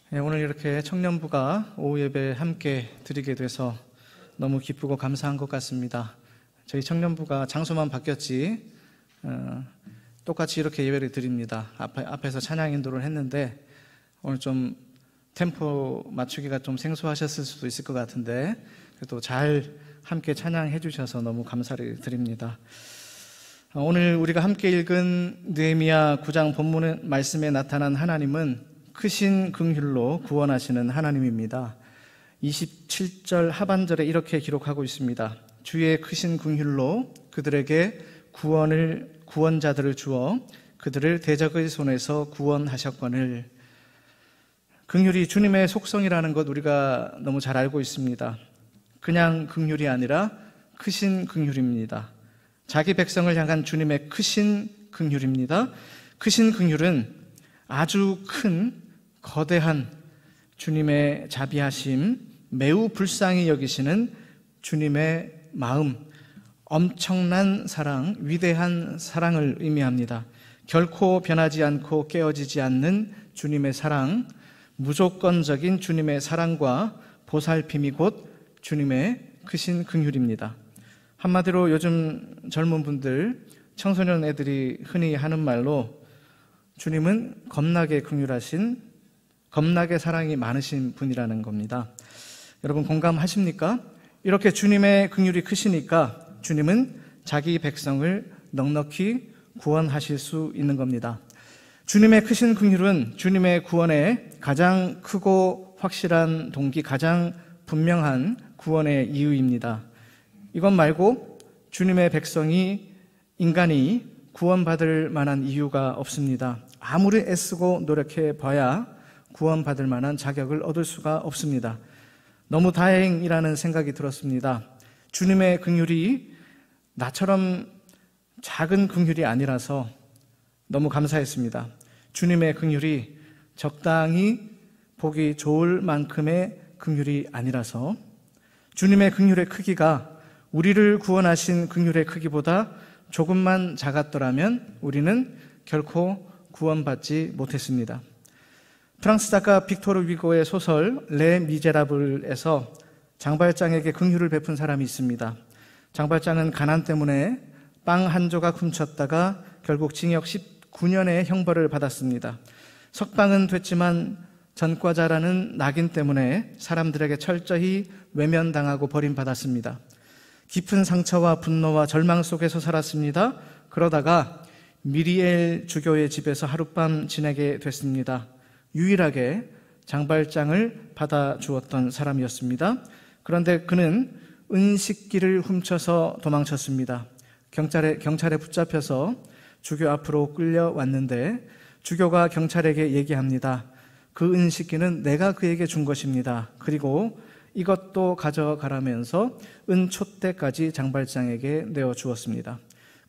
오늘 이렇게 청년부가 오후 예배 함께 드리게 돼서 너무 기쁘고 감사한 것 같습니다. 저희 청년부가 장소만 바뀌었지 똑같이 이렇게 예배를 드립니다. 앞에서 찬양 인도를 했는데 오늘 좀 템포 맞추기가 좀 생소하셨을 수도 있을 것 같은데 그래도 잘 함께 찬양해 주셔서 너무 감사를 드립니다. 오늘 우리가 함께 읽은 느헤미야 9장 본문 말씀에 나타난 하나님은 크신 긍휼로 구원하시는 하나님입니다. 27절 하반절에 이렇게 기록하고 있습니다. 주의 크신 긍휼로 그들에게 구원자들을 주어 그들을 대적의 손에서 구원하셨거늘. 긍휼이 주님의 속성이라는 것 우리가 너무 잘 알고 있습니다. 그냥 긍휼이 아니라 크신 긍휼입니다. 자기 백성을 향한 주님의 크신 긍휼입니다. 크신 긍휼은 아주 큰 거대한 주님의 자비하심, 매우 불쌍히 여기시는 주님의 마음, 엄청난 사랑, 위대한 사랑을 의미합니다. 결코 변하지 않고 깨어지지 않는 주님의 사랑, 무조건적인 주님의 사랑과 보살핌이 곧 주님의 크신 긍휼입니다. 한마디로 요즘 젊은 분들, 청소년 애들이 흔히 하는 말로 주님은 겁나게 긍휼하신, 겁나게 사랑이 많으신 분이라는 겁니다. 여러분 공감하십니까? 이렇게 주님의 긍휼이 크시니까 주님은 자기 백성을 넉넉히 구원하실 수 있는 겁니다. 주님의 크신 긍휼은 주님의 구원의 가장 크고 확실한 동기, 가장 분명한 구원의 이유입니다. 이것 말고 주님의 백성이, 인간이 구원받을 만한 이유가 없습니다. 아무리 애쓰고 노력해 봐야 구원받을 만한 자격을 얻을 수가 없습니다. 너무 다행이라는 생각이 들었습니다. 주님의 긍휼이 나처럼 작은 긍휼이 아니라서 너무 감사했습니다. 주님의 긍휼이 적당히 보기 좋을 만큼의 긍휼이 아니라서, 주님의 긍휼의 크기가 우리를 구원하신 긍휼의 크기보다 조금만 작았더라면 우리는 결코 구원받지 못했습니다. 프랑스 작가 빅토르 위고의 소설 레 미제라블에서 장발장에게 긍휼을 베푼 사람이 있습니다. 장발장은 가난 때문에 빵 한 조각 훔쳤다가 결국 징역 19년의 형벌을 받았습니다. 석방은 됐지만 전과자라는 낙인 때문에 사람들에게 철저히 외면당하고 버림받았습니다. 깊은 상처와 분노와 절망 속에서 살았습니다. 그러다가 미리엘 주교의 집에서 하룻밤 지내게 됐습니다. 유일하게 장발장을 받아주었던 사람이었습니다. 그런데 그는 은식기를 훔쳐서 도망쳤습니다. 경찰에 붙잡혀서 주교 앞으로 끌려왔는데 주교가 경찰에게 얘기합니다. 그 은식기는 내가 그에게 준 것입니다. 그리고 이것도 가져가라면서 은촛대까지 장발장에게 내어주었습니다.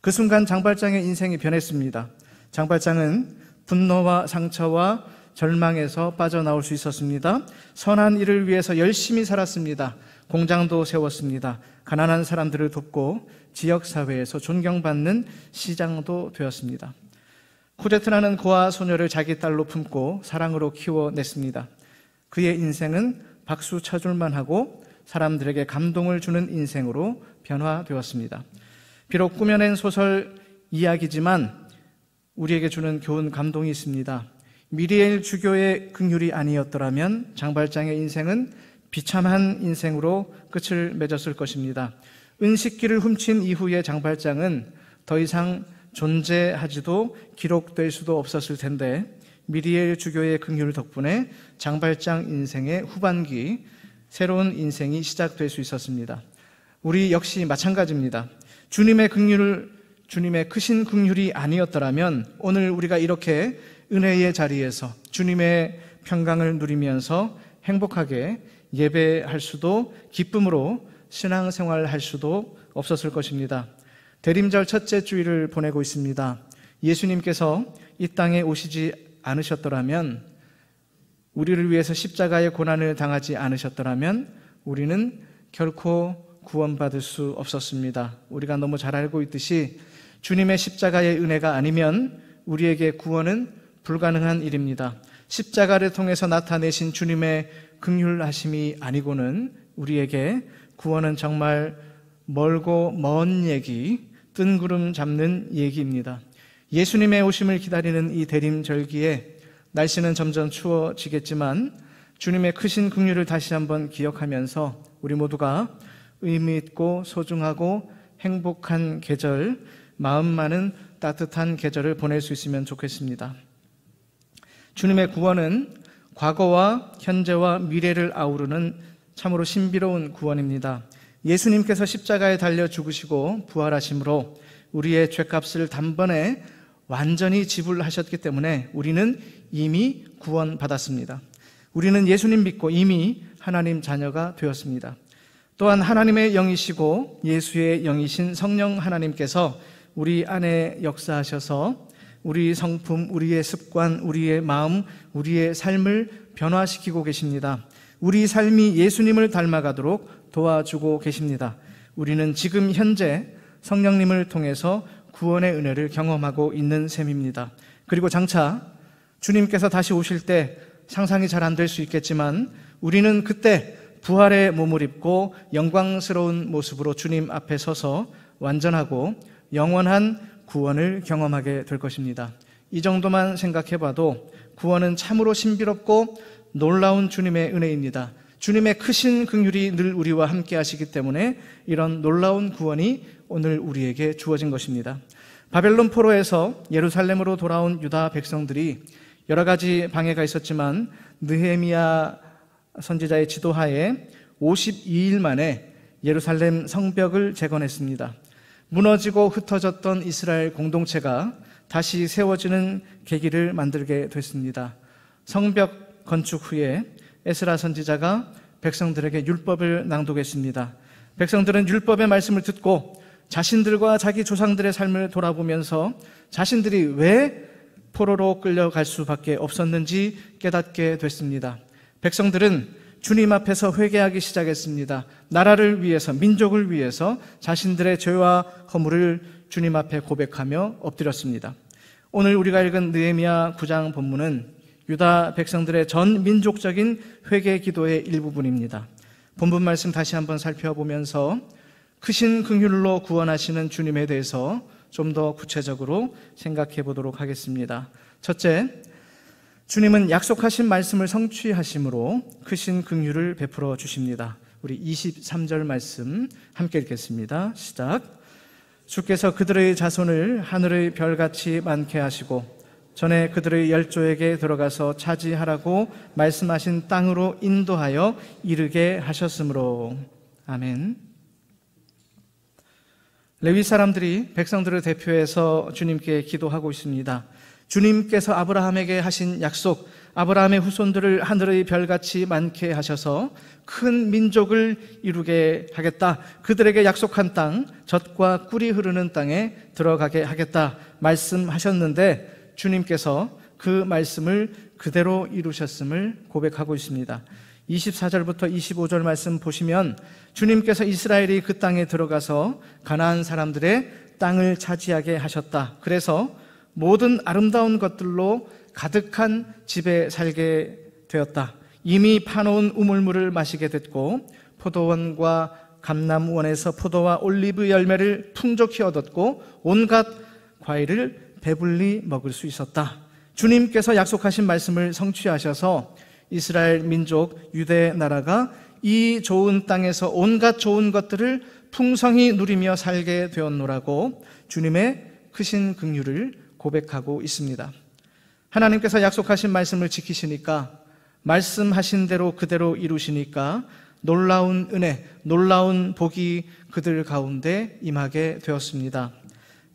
그 순간 장발장의 인생이 변했습니다. 장발장은 분노와 상처와 절망에서 빠져나올 수 있었습니다. 선한 일을 위해서 열심히 살았습니다. 공장도 세웠습니다. 가난한 사람들을 돕고 지역사회에서 존경받는 시장도 되었습니다. 쿠데트라는 고아 소녀를 자기 딸로 품고 사랑으로 키워냈습니다. 그의 인생은 박수 쳐줄만 하고 사람들에게 감동을 주는 인생으로 변화되었습니다. 비록 꾸며낸 소설 이야기지만 우리에게 주는 교훈, 감동이 있습니다. 미리엘 주교의 긍휼이 아니었더라면 장발장의 인생은 비참한 인생으로 끝을 맺었을 것입니다. 은식기를 훔친 이후에 장발장은 더 이상 존재하지도 기록될 수도 없었을 텐데 미리엘 주교의 긍휼 덕분에 장발장 인생의 후반기, 새로운 인생이 시작될 수 있었습니다. 우리 역시 마찬가지입니다. 주님의 크신 긍휼이 아니었더라면 오늘 우리가 이렇게 은혜의 자리에서 주님의 평강을 누리면서 행복하게 예배할 수도, 기쁨으로 신앙생활할 수도 없었을 것입니다. 대림절 첫째 주일을 보내고 있습니다. 예수님께서 이 땅에 오시지 않으셨더라면, 우리를 위해서 십자가의 고난을 당하지 않으셨더라면 우리는 결코 구원받을 수 없었습니다. 우리가 너무 잘 알고 있듯이 주님의 십자가의 은혜가 아니면 우리에게 구원은 불가능한 일입니다. 십자가를 통해서 나타내신 주님의 긍휼하심이 아니고는 우리에게 구원은 정말 멀고 먼 얘기, 뜬구름 잡는 얘기입니다. 예수님의 오심을 기다리는 이 대림절기에 날씨는 점점 추워지겠지만 주님의 크신 긍휼을 다시 한번 기억하면서 우리 모두가 의미 있고 소중하고 행복한 계절, 마음 많은 따뜻한 계절을 보낼 수 있으면 좋겠습니다. 주님의 구원은 과거와 현재와 미래를 아우르는 참으로 신비로운 구원입니다. 예수님께서 십자가에 달려 죽으시고 부활하심으로 우리의 죄값을 단번에 완전히 지불하셨기 때문에 우리는 이미 구원받았습니다. 우리는 예수님 믿고 이미 하나님 자녀가 되었습니다. 또한 하나님의 영이시고 예수의 영이신 성령 하나님께서 우리 안에 역사하셔서 우리 성품, 우리의 습관, 우리의 마음, 우리의 삶을 변화시키고 계십니다. 우리 삶이 예수님을 닮아가도록 도와주고 계십니다. 우리는 지금 현재 성령님을 통해서 구원의 은혜를 경험하고 있는 셈입니다. 그리고 장차 주님께서 다시 오실 때 상상이 잘 안 될 수 있겠지만 우리는 그때 부활의 몸을 입고 영광스러운 모습으로 주님 앞에 서서 완전하고 영원한 구원을 경험하게 될 것입니다. 이 정도만 생각해봐도 구원은 참으로 신비롭고 놀라운 주님의 은혜입니다. 주님의 크신 긍휼이 늘 우리와 함께 하시기 때문에 이런 놀라운 구원이 오늘 우리에게 주어진 것입니다. 바벨론 포로에서 예루살렘으로 돌아온 유다 백성들이 여러 가지 방해가 있었지만 느헤미야 선지자의 지도하에 52일 만에 예루살렘 성벽을 재건했습니다. 무너지고 흩어졌던 이스라엘 공동체가 다시 세워지는 계기를 만들게 됐습니다. 성벽 건축 후에 에스라 선지자가 백성들에게 율법을 낭독했습니다. 백성들은 율법의 말씀을 듣고 자신들과 자기 조상들의 삶을 돌아보면서 자신들이 왜 포로로 끌려갈 수밖에 없었는지 깨닫게 됐습니다. 백성들은 주님 앞에서 회개하기 시작했습니다. 나라를 위해서, 민족을 위해서 자신들의 죄와 허물을 주님 앞에 고백하며 엎드렸습니다. 오늘 우리가 읽은 느헤미야 9장 본문은 유다 백성들의 전 민족적인 회개 기도의 일부분입니다. 본문 말씀 다시 한번 살펴보면서 크신 긍휼로 구원하시는 주님에 대해서 좀 더 구체적으로 생각해 보도록 하겠습니다. 첫째, 주님은 약속하신 말씀을 성취하심으로 크신 긍휼을 베풀어 주십니다. 우리 23절 말씀 함께 읽겠습니다. 시작. 주께서 그들의 자손을 하늘의 별같이 많게 하시고 전에 그들의 열조에게 들어가서 차지하라고 말씀하신 땅으로 인도하여 이르게 하셨으므로. 아멘. 레위 사람들이 백성들을 대표해서 주님께 기도하고 있습니다. 주님께서 아브라함에게 하신 약속, 아브라함의 후손들을 하늘의 별같이 많게 하셔서 큰 민족을 이루게 하겠다. 그들에게 약속한 땅, 젖과 꿀이 흐르는 땅에 들어가게 하겠다 말씀하셨는데 주님께서 그 말씀을 그대로 이루셨음을 고백하고 있습니다. 24절부터 25절 말씀 보시면 주님께서 이스라엘이 그 땅에 들어가서 가나안 사람들의 땅을 차지하게 하셨다. 그래서 모든 아름다운 것들로 가득한 집에 살게 되었다. 이미 파놓은 우물물을 마시게 됐고 포도원과 감람원에서 포도와 올리브 열매를 풍족히 얻었고 온갖 과일을 배불리 먹을 수 있었다. 주님께서 약속하신 말씀을 성취하셔서 이스라엘 민족 유대 나라가 이 좋은 땅에서 온갖 좋은 것들을 풍성히 누리며 살게 되었노라고 주님의 크신 긍휼을 고백하고 있습니다. 하나님께서 약속하신 말씀을 지키시니까, 말씀하신 대로 그대로 이루시니까 놀라운 은혜, 놀라운 복이 그들 가운데 임하게 되었습니다.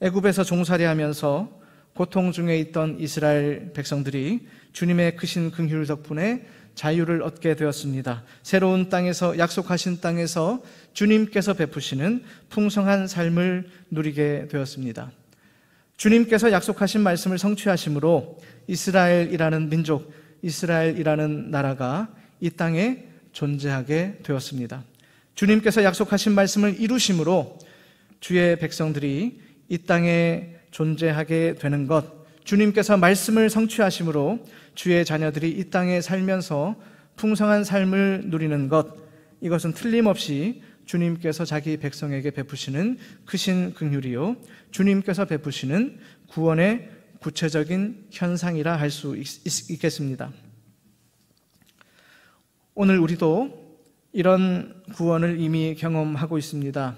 애굽에서 종살이하면서 고통 중에 있던 이스라엘 백성들이 주님의 크신 긍휼 덕분에 자유를 얻게 되었습니다. 새로운 땅에서, 약속하신 땅에서 주님께서 베푸시는 풍성한 삶을 누리게 되었습니다. 주님께서 약속하신 말씀을 성취하심으로 이스라엘이라는 민족, 이스라엘이라는 나라가 이 땅에 존재하게 되었습니다. 주님께서 약속하신 말씀을 이루심으로 주의 백성들이 이 땅에 존재하게 되는 것, 주님께서 말씀을 성취하심으로 주의 자녀들이 이 땅에 살면서 풍성한 삶을 누리는 것, 이것은 틀림없이 주님께서 자기 백성에게 베푸시는 크신 긍휼이요, 주님께서 베푸시는 구원의 구체적인 현상이라 할 수 있겠습니다. 오늘 우리도 이런 구원을 이미 경험하고 있습니다.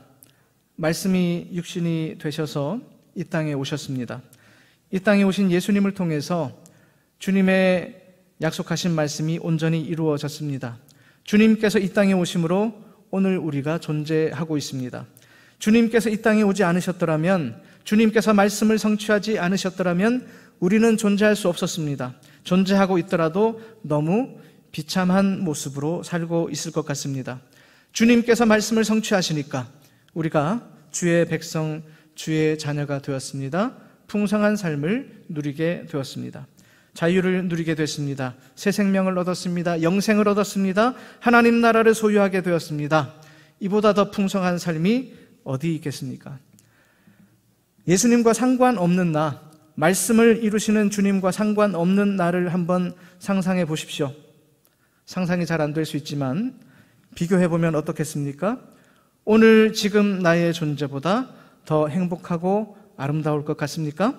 말씀이 육신이 되셔서 이 땅에 오셨습니다. 이 땅에 오신 예수님을 통해서 주님의 약속하신 말씀이 온전히 이루어졌습니다. 주님께서 이 땅에 오심으로 오늘 우리가 존재하고 있습니다. 주님께서 이 땅에 오지 않으셨더라면, 주님께서 말씀을 성취하지 않으셨더라면 우리는 존재할 수 없었습니다. 존재하고 있더라도 너무 비참한 모습으로 살고 있을 것 같습니다. 주님께서 말씀을 성취하시니까 우리가 주의 백성, 주의 자녀가 되었습니다. 풍성한 삶을 누리게 되었습니다. 자유를 누리게 됐습니다. 새 생명을 얻었습니다. 영생을 얻었습니다. 하나님 나라를 소유하게 되었습니다. 이보다 더 풍성한 삶이 어디 있겠습니까? 예수님과 상관없는 나, 말씀을 이루시는 주님과 상관없는 나를 한번 상상해 보십시오. 상상이 잘 안 될 수 있지만 비교해 보면 어떻겠습니까? 오늘 지금 나의 존재보다 더 행복하고 아름다울 것 같습니까?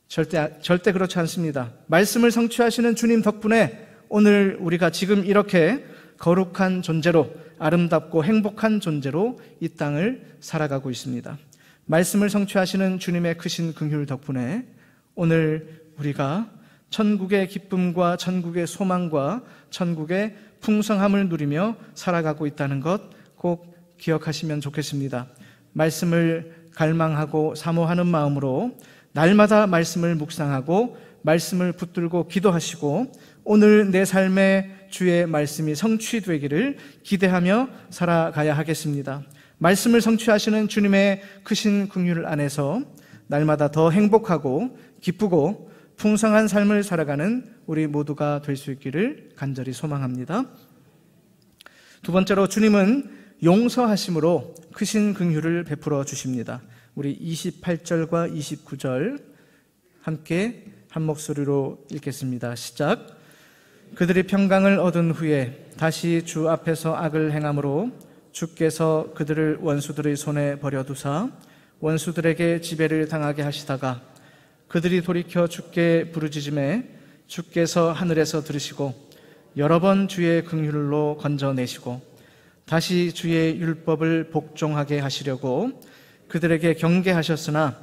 절대 그렇지 않습니다. 말씀을 성취하시는 주님 덕분에 오늘 우리가 지금 이렇게 거룩한 존재로, 아름답고 행복한 존재로 이 땅을 살아가고 있습니다. 말씀을 성취하시는 주님의 크신 긍휼 덕분에 오늘 우리가 천국의 기쁨과 천국의 소망과 천국의 풍성함을 누리며 살아가고 있다는 것 꼭 기억하시면 좋겠습니다. 말씀을 갈망하고 사모하는 마음으로 날마다 말씀을 묵상하고 말씀을 붙들고 기도하시고 오늘 내 삶에 주의 말씀이 성취되기를 기대하며 살아가야 하겠습니다. 말씀을 성취하시는 주님의 크신 긍휼 안에서 날마다 더 행복하고 기쁘고 풍성한 삶을 살아가는 우리 모두가 될 수 있기를 간절히 소망합니다. 두 번째로, 주님은 용서하심으로 크신 긍휼을 베풀어 주십니다. 우리 28절과 29절 함께 한 목소리로 읽겠습니다. 시작. 그들이 평강을 얻은 후에 다시 주 앞에서 악을 행함으로 주께서 그들을 원수들의 손에 버려두사 원수들에게 지배를 당하게 하시다가 그들이 돌이켜 주께 부르짖음에 주께서 하늘에서 들으시고 여러 번 주의 긍휼로 건져내시고 다시 주의 율법을 복종하게 하시려고 그들에게 경계하셨으나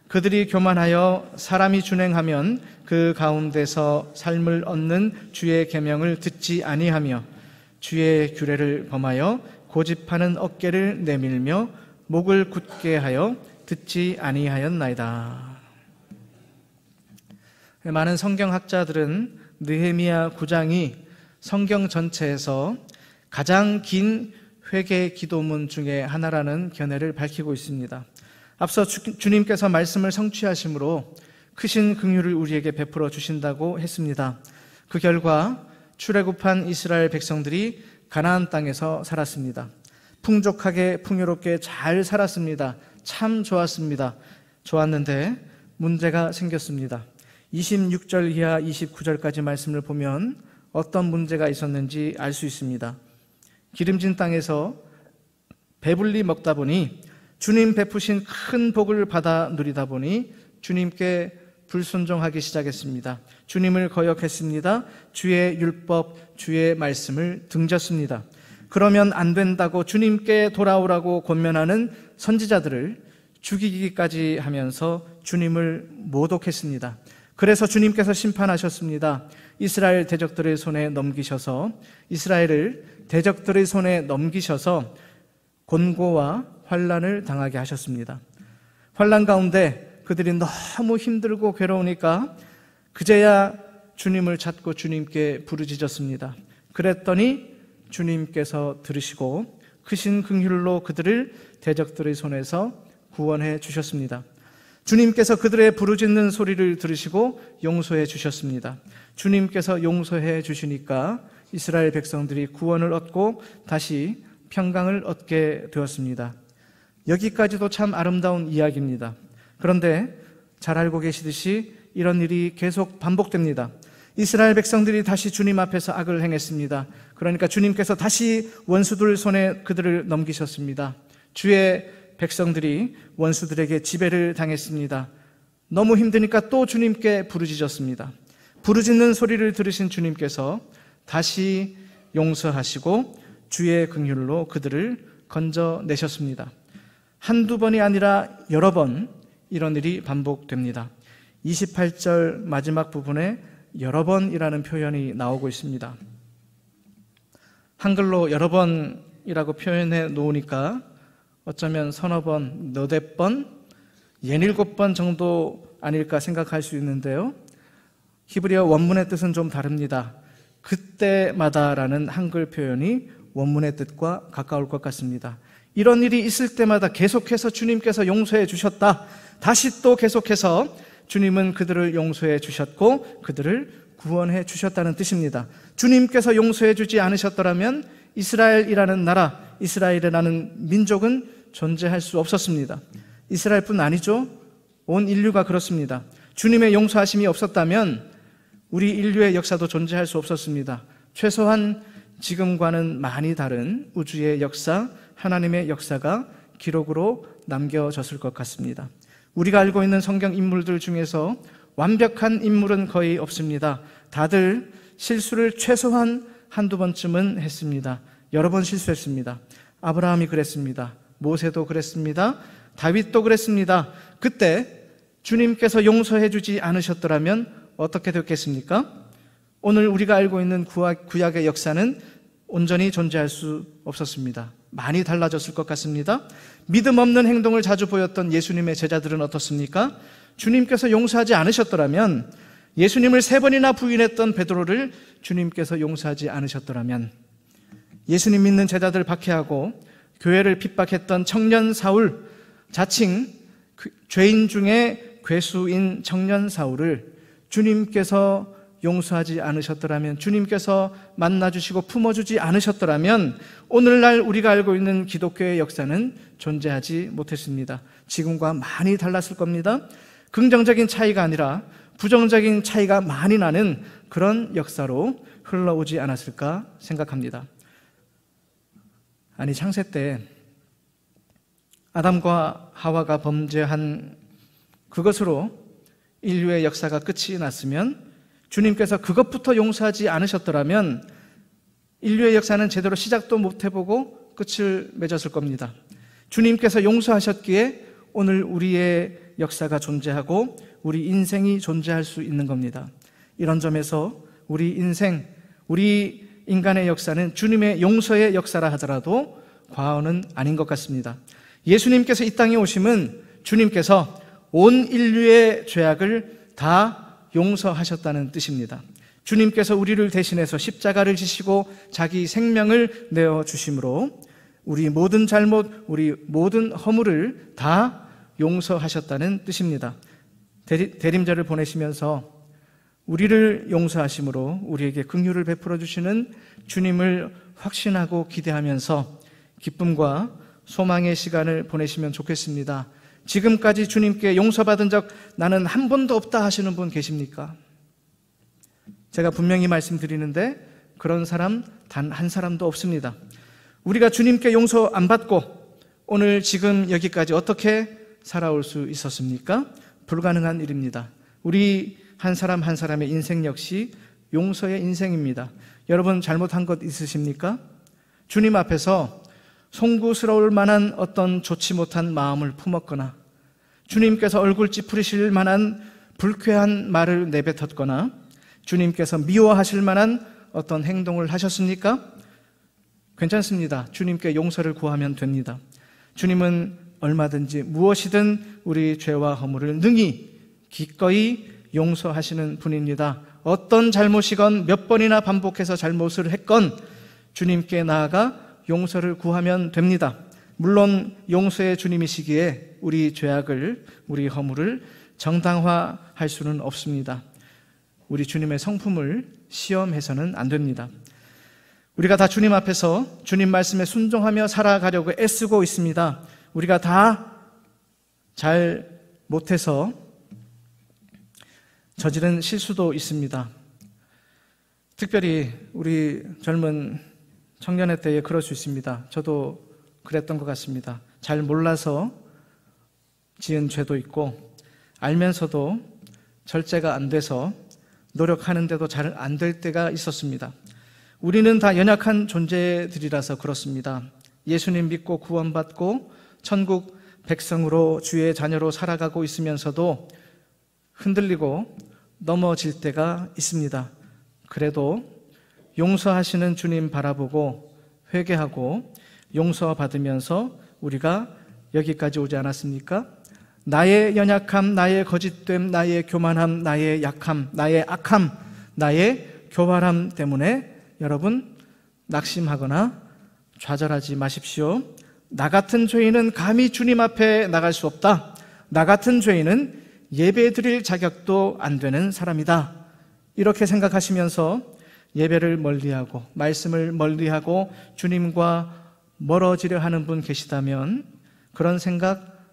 그들이 교만하여 사람이 준행하면 그 가운데서 삶을 얻는 주의 계명을 듣지 아니하며 주의 규례를 범하여 고집하는 어깨를 내밀며 목을 굳게 하여 듣지 아니하였나이다. 많은 성경학자들은 느헤미야 9장이 성경 전체에서 가장 긴 회개 기도문 중에 하나라는 견해를 밝히고 있습니다. 앞서 주님께서 말씀을 성취하심으로 크신 긍휼을 우리에게 베풀어 주신다고 했습니다. 그 결과 출애굽한 이스라엘 백성들이 가나안 땅에서 살았습니다. 풍족하게 풍요롭게 잘 살았습니다. 참 좋았습니다. 좋았는데 문제가 생겼습니다. 26절 이하 29절까지 말씀을 보면 어떤 문제가 있었는지 알 수 있습니다. 기름진 땅에서 배불리 먹다 보니 주님 베푸신 큰 복을 받아 누리다 보니 주님께 불순종하기 시작했습니다. 주님을 거역했습니다. 주의 율법, 주의 말씀을 등졌습니다. 그러면 안 된다고 주님께 돌아오라고 권면하는 선지자들을 죽이기까지 하면서 주님을 모독했습니다. 그래서 주님께서 심판하셨습니다. 이스라엘 대적들의 손에 넘기셔서 곤고와 환난을 당하게 하셨습니다. 환난 가운데 그들이 너무 힘들고 괴로우니까 그제야 주님을 찾고 주님께 부르짖었습니다. 그랬더니 주님께서 들으시고 크신 긍휼로 그들을 대적들의 손에서 구원해 주셨습니다. 주님께서 그들의 부르짖는 소리를 들으시고 용서해 주셨습니다. 주님께서 용서해 주시니까 이스라엘 백성들이 구원을 얻고 다시 평강을 얻게 되었습니다. 여기까지도 참 아름다운 이야기입니다. 그런데 잘 알고 계시듯이 이런 일이 계속 반복됩니다. 이스라엘 백성들이 다시 주님 앞에서 악을 행했습니다. 그러니까 주님께서 다시 원수들 손에 그들을 넘기셨습니다. 주의 백성들이 원수들에게 지배를 당했습니다. 너무 힘드니까 또 주님께 부르짖었습니다. 부르짖는 소리를 들으신 주님께서 다시 용서하시고 주의 긍휼로 그들을 건져내셨습니다. 한두 번이 아니라 여러 번 이런 일이 반복됩니다. 28절 마지막 부분에 여러 번이라는 표현이 나오고 있습니다. 한글로 여러 번이라고 표현해 놓으니까 어쩌면 서너 번, 너댓 번, 67번 정도 아닐까 생각할 수 있는데요. 히브리어 원문의 뜻은 좀 다릅니다. 그때마다라는 한글 표현이 원문의 뜻과 가까울 것 같습니다. 이런 일이 있을 때마다 계속해서 주님께서 용서해 주셨다. 다시 또 계속해서 주님은 그들을 용서해 주셨고 그들을 구원해 주셨다는 뜻입니다. 주님께서 용서해 주지 않으셨더라면 이스라엘이라는 나라, 이스라엘이라는 민족은 존재할 수 없었습니다. 이스라엘뿐 아니죠. 온 인류가 그렇습니다. 주님의 용서하심이 없었다면 우리 인류의 역사도 존재할 수 없었습니다. 최소한 지금과는 많이 다른 우주의 역사, 하나님의 역사가 기록으로 남겨졌을 것 같습니다. 우리가 알고 있는 성경 인물들 중에서 완벽한 인물은 거의 없습니다. 다들 실수를 최소한 한두 번쯤은 했습니다. 여러 번 실수했습니다. 아브라함이 그랬습니다. 모세도 그랬습니다. 다윗도 그랬습니다. 그때 주님께서 용서해 주지 않으셨더라면 어떻게 됐겠습니까? 오늘 우리가 알고 있는 구약의 역사는 온전히 존재할 수 없었습니다. 많이 달라졌을 것 같습니다. 믿음 없는 행동을 자주 보였던 예수님의 제자들은 어떻습니까? 주님께서 용서하지 않으셨더라면, 예수님을 3번이나 부인했던 베드로를 주님께서 용서하지 않으셨더라면, 예수님 믿는 제자들 박해하고 교회를 핍박했던 청년 사울, 자칭 죄인 중에 괴수인 청년 사울을 주님께서 용서하지 않으셨더라면, 주님께서 만나주시고 품어주지 않으셨더라면 오늘날 우리가 알고 있는 기독교의 역사는 존재하지 못했습니다. 지금과 많이 달랐을 겁니다. 긍정적인 차이가 아니라 부정적인 차이가 많이 나는 그런 역사로 흘러오지 않았을까 생각합니다. 아니, 창세 때 아담과 하와가 범죄한 그것으로 인류의 역사가 끝이 났으면, 주님께서 그것부터 용서하지 않으셨더라면 인류의 역사는 제대로 시작도 못 해보고 끝을 맺었을 겁니다. 주님께서 용서하셨기에 오늘 우리의 역사가 존재하고 우리 인생이 존재할 수 있는 겁니다. 이런 점에서 우리 인생, 우리 인간의 역사는 주님의 용서의 역사라 하더라도 과언은 아닌 것 같습니다. 예수님께서 이 땅에 오심은 주님께서 온 인류의 죄악을 다 용서하셨다는 뜻입니다. 주님께서 우리를 대신해서 십자가를 지시고 자기 생명을 내어주심으로 우리 모든 잘못, 우리 모든 허물을 다 용서하셨다는 뜻입니다. 대림절을 보내시면서 우리를 용서하심으로 우리에게 긍휼을 베풀어 주시는 주님을 확신하고 기대하면서 기쁨과 소망의 시간을 보내시면 좋겠습니다. 지금까지 주님께 용서받은 적 나는 한 번도 없다 하시는 분 계십니까? 제가 분명히 말씀드리는데 그런 사람 단 한 사람도 없습니다. 우리가 주님께 용서 안 받고 오늘 지금 여기까지 어떻게 살아올 수 있었습니까? 불가능한 일입니다. 우리 한 사람 한 사람의 인생 역시 용서의 인생입니다. 여러분 잘못한 것 있으십니까? 주님 앞에서 송구스러울 만한 어떤 좋지 못한 마음을 품었거나 주님께서 얼굴 찌푸리실 만한 불쾌한 말을 내뱉었거나 주님께서 미워하실 만한 어떤 행동을 하셨습니까? 괜찮습니다. 주님께 용서를 구하면 됩니다. 주님은 얼마든지 무엇이든 우리 죄와 허물을 능히 기꺼이 용서하시는 분입니다. 어떤 잘못이건 몇 번이나 반복해서 잘못을 했건 주님께 나아가 용서를 구하면 됩니다. 물론 용서의 주님이시기에 우리 죄악을, 우리 허물을 정당화할 수는 없습니다. 우리 주님의 성품을 시험해서는 안 됩니다. 우리가 다 주님 앞에서 주님 말씀에 순종하며 살아가려고 애쓰고 있습니다. 우리가 다 잘 못해서 저지른 실수도 있습니다. 특별히 우리 젊은 청년의 때에 그럴 수 있습니다. 저도 그랬던 것 같습니다. 잘 몰라서 지은 죄도 있고 알면서도 절제가 안 돼서 노력하는데도 잘 안 될 때가 있었습니다. 우리는 다 연약한 존재들이라서 그렇습니다. 예수님 믿고 구원받고 천국 백성으로 주의 자녀로 살아가고 있으면서도 흔들리고 넘어질 때가 있습니다. 그래도 용서하시는 주님 바라보고 회개하고 용서받으면서 우리가 여기까지 오지 않았습니까? 나의 연약함, 나의 거짓됨, 나의 교만함, 나의 약함, 나의 악함, 나의 교활함 때문에 여러분 낙심하거나 좌절하지 마십시오. 나 같은 죄인은 감히 주님 앞에 나갈 수 없다. 나 같은 죄인은 예배 드릴 자격도 안 되는 사람이다. 이렇게 생각하시면서 예배를 멀리하고 말씀을 멀리하고 주님과 멀어지려 하는 분 계시다면 그런 생각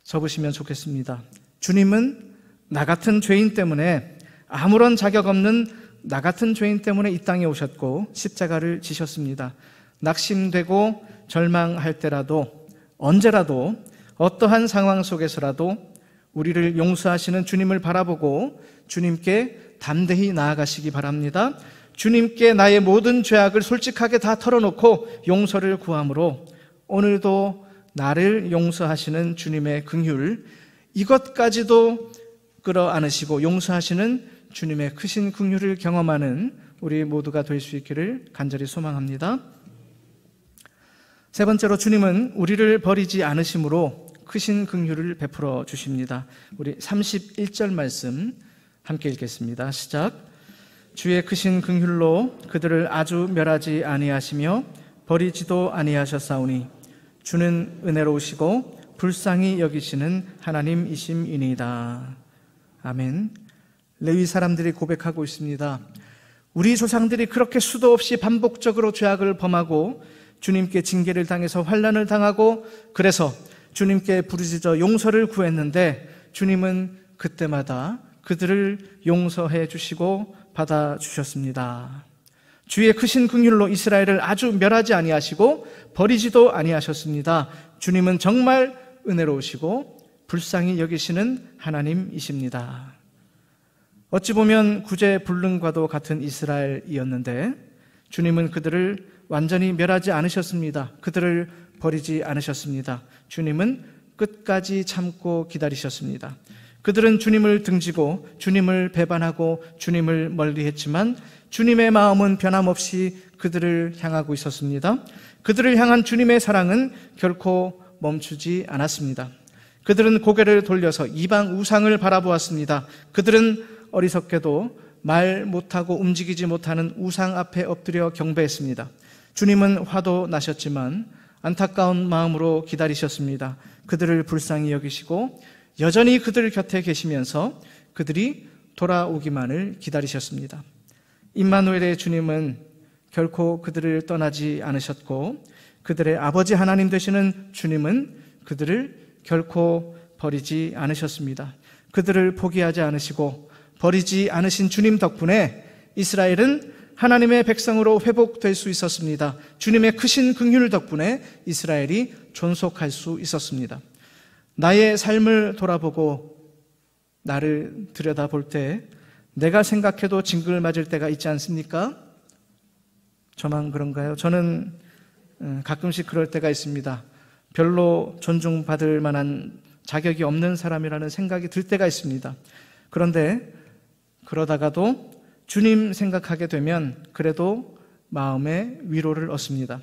접으시면 좋겠습니다. 주님은 나 같은 죄인 때문에, 아무런 자격 없는 나 같은 죄인 때문에 이 땅에 오셨고 십자가를 지셨습니다. 낙심되고 절망할 때라도, 언제라도, 어떠한 상황 속에서라도 우리를 용서하시는 주님을 바라보고 주님께 담대히 나아가시기 바랍니다. 주님께 나의 모든 죄악을 솔직하게 다 털어놓고 용서를 구함으로 오늘도 나를 용서하시는 주님의 긍휼, 이것까지도 끌어안으시고 용서하시는 주님의 크신 긍휼을 경험하는 우리 모두가 될 수 있기를 간절히 소망합니다. 세 번째로, 주님은 우리를 버리지 않으심으로 크신 긍휼을 베풀어 주십니다. 우리 31절 말씀 함께 읽겠습니다. 시작. 주의 크신 긍휼로 그들을 아주 멸하지 아니하시며 버리지도 아니하셨사오니 주는 은혜로우시고 불쌍히 여기시는 하나님이심이니이다. 아멘. 레위 사람들이 고백하고 있습니다. 우리 조상들이 그렇게 수도 없이 반복적으로 죄악을 범하고 주님께 징계를 당해서 환난을 당하고 그래서 주님께 부르짖어 용서를 구했는데 주님은 그때마다 그들을 용서해 주시고 받아주셨습니다. 주의 크신 긍휼로 이스라엘을 아주 멸하지 아니하시고 버리지도 아니하셨습니다. 주님은 정말 은혜로우시고 불쌍히 여기시는 하나님이십니다. 어찌 보면 구제불능과도 같은 이스라엘이었는데 주님은 그들을 완전히 멸하지 않으셨습니다. 그들을 버리지 않으셨습니다. 주님은 끝까지 참고 기다리셨습니다. 그들은 주님을 등지고 주님을 배반하고 주님을 멀리했지만 주님의 마음은 변함없이 그들을 향하고 있었습니다. 그들을 향한 주님의 사랑은 결코 멈추지 않았습니다. 그들은 고개를 돌려서 이방 우상을 바라보았습니다. 그들은 어리석게도 말 못하고 움직이지 못하는 우상 앞에 엎드려 경배했습니다. 주님은 화도 나셨지만 안타까운 마음으로 기다리셨습니다. 그들을 불쌍히 여기시고 여전히 그들 곁에 계시면서 그들이 돌아오기만을 기다리셨습니다. 임마누엘의 주님은 결코 그들을 떠나지 않으셨고 그들의 아버지 하나님 되시는 주님은 그들을 결코 버리지 않으셨습니다. 그들을 포기하지 않으시고 버리지 않으신 주님 덕분에 이스라엘은 하나님의 백성으로 회복될 수 있었습니다. 주님의 크신 긍휼 덕분에 이스라엘이 존속할 수 있었습니다. 나의 삶을 돌아보고 나를 들여다볼 때 내가 생각해도 징글 맞을 때가 있지 않습니까? 저만 그런가요? 저는 가끔씩 그럴 때가 있습니다. 별로 존중받을 만한 자격이 없는 사람이라는 생각이 들 때가 있습니다. 그런데 그러다가도 주님 생각하게 되면 그래도 마음의 위로를 얻습니다.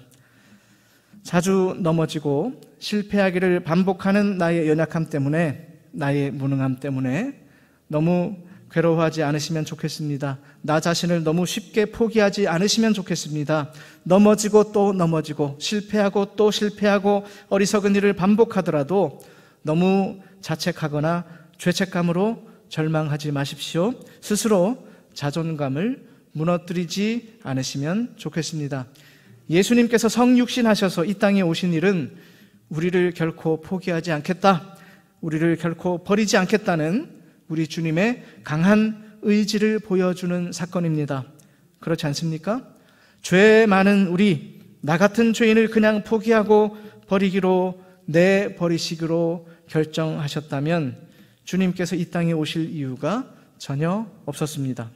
자주 넘어지고 실패하기를 반복하는 나의 연약함 때문에, 나의 무능함 때문에 너무 괴로워하지 않으시면 좋겠습니다. 나 자신을 너무 쉽게 포기하지 않으시면 좋겠습니다. 넘어지고 또 넘어지고 실패하고 또 실패하고 어리석은 일을 반복하더라도 너무 자책하거나 죄책감으로 절망하지 마십시오. 스스로 자존감을 무너뜨리지 않으시면 좋겠습니다. 예수님께서 성육신하셔서 이 땅에 오신 일은 우리를 결코 포기하지 않겠다, 우리를 결코 버리지 않겠다는 우리 주님의 강한 의지를 보여주는 사건입니다. 그렇지 않습니까? 죄 많은 우리, 나 같은 죄인을 그냥 포기하고 버리기로, 내버리시기로 결정하셨다면 주님께서 이 땅에 오실 이유가 전혀 없었습니다.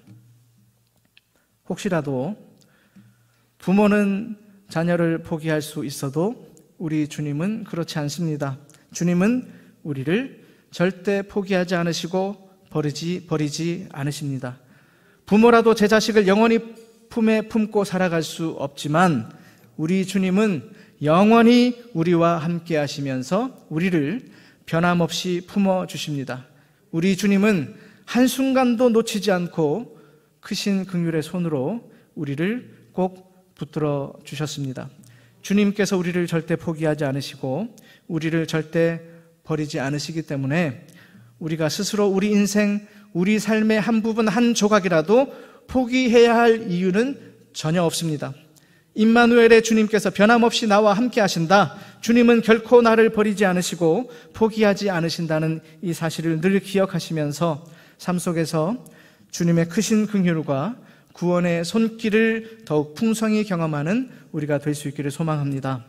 혹시라도 부모는 자녀를 포기할 수 있어도 우리 주님은 그렇지 않습니다. 주님은 우리를 절대 포기하지 않으시고 버리지 않으십니다. 부모라도 제 자식을 영원히 품에 품고 살아갈 수 없지만 우리 주님은 영원히 우리와 함께 하시면서 우리를 변함없이 품어주십니다. 우리 주님은 한순간도 놓치지 않고 크신 긍휼의 손으로 우리를 꼭 붙들어 주셨습니다. 주님께서 우리를 절대 포기하지 않으시고 우리를 절대 버리지 않으시기 때문에 우리가 스스로 우리 인생, 우리 삶의 한 부분, 한 조각이라도 포기해야 할 이유는 전혀 없습니다. 임마누엘의 주님께서 변함없이 나와 함께 하신다. 주님은 결코 나를 버리지 않으시고 포기하지 않으신다는 이 사실을 늘 기억하시면서 삶 속에서 주님의 크신 긍휼과 구원의 손길을 더욱 풍성히 경험하는 우리가 될 수 있기를 소망합니다.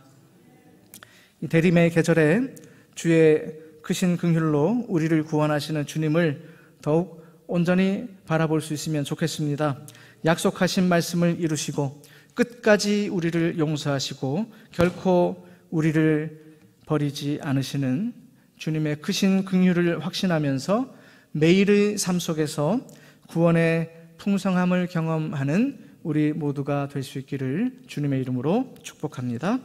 이 대림의 계절에 주의 크신 긍휼로 우리를 구원하시는 주님을 더욱 온전히 바라볼 수 있으면 좋겠습니다. 약속하신 말씀을 이루시고 끝까지 우리를 용서하시고 결코 우리를 버리지 않으시는 주님의 크신 긍휼을 확신하면서 매일의 삶 속에서 구원의 풍성함을 경험하는 우리 모두가 될 수 있기를 주님의 이름으로 축복합니다.